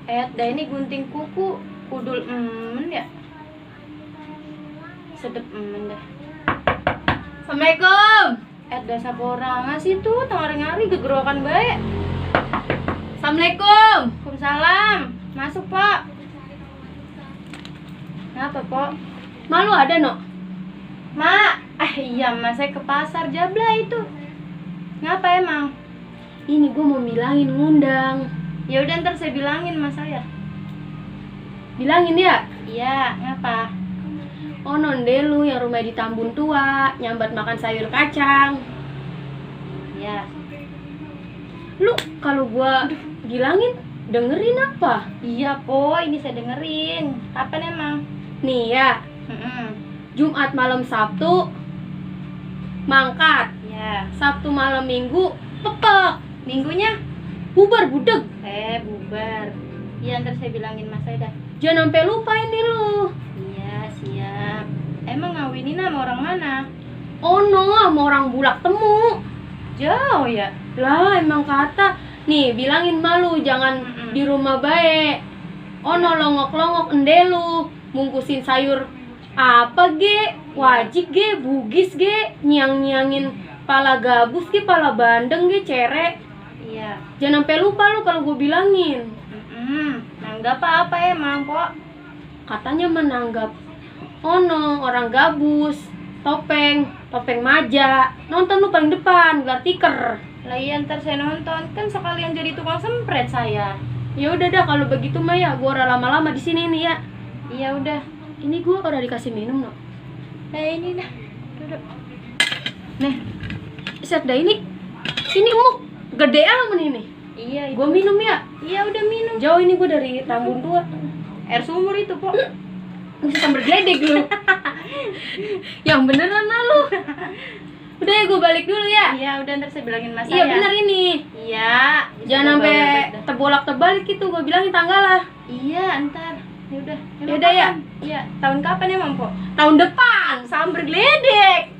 Dah ini gunting kuku kudul ya. Sedep dah. Assalamualaikum. Dah saporangan sih tuh tengari-ngari gegerokan bae. Assalamualaikum. Waalaikumsalam. Masuk, Pak. Kenapa, Pak? Malu ada, no? Mak, iya, Mas, saya ke pasar Jabla itu. Ngapa emang? Ini gue mau bilangin ngundang. Ya udah ntar saya bilangin Mas saya. Bilangin ya? Iya, ngapa? Oh, nonde lu yang rumah di Tambun Tua, nyambat makan sayur kacang. Iya. Lu kalau gua bilangin dengerin apa? Iya, Po, ini saya dengerin. Kapan emang? Nih ya, Jumat malam Sabtu mangkat, Iya. Sabtu malam Minggu pepek, Minggunya? bubar budeg. Bubar. Iya, ntar saya bilangin Mas saya dah. Jangan sampai lupa ini lu. Iya, siap. Emang ngawinin sama orang mana? Oh no, sama orang Bulak Temu. Jauh ya? Lah emang kata, nih bilangin malu jangan di rumah bae. Oh no, longok-longok ende lu, bungkusin sayur apa ge, wajik ge, bugis ge, nyiang-nyiangin pala gabus ge, pala bandeng ge, cere. Iya. Jangan sampai lupa lu kalau gue bilangin. Nanggap apa emang, Po? Katanya menanggap. Oh no, orang gabus, topeng maja. Nonton lu paling depan, gelar tiker. Lah iya, ntar saya nonton. Kan sekalian jadi tukang sempret saya. Ya udah dah kalau begitu mah ya, gua udah lama-lama di sini nih ya. Iya udah. Ini gua udah dikasih minum no. Ini dah. Duduk. Nih, set dah ini muk gede amat ini. Iya, itu. Gua minum ya. Iya udah minum. Jauh ini gua dari Tambun Tua. Air sumur itu, Po. Mesti sambil geledek lu. Yang beneran lah lu. Udah ya gua balik dulu ya. Iya, udah ntar saya bilangin Mas Iya saya. bener ini. Iya. Jangan sampai terbolak-terbalik gitu, gua bilangin tanggal lah. Iya, ntar. Ya udah. Yaudah ya. Iya, tahun kapan emang, Po? Tahun depan. Sambar geledek.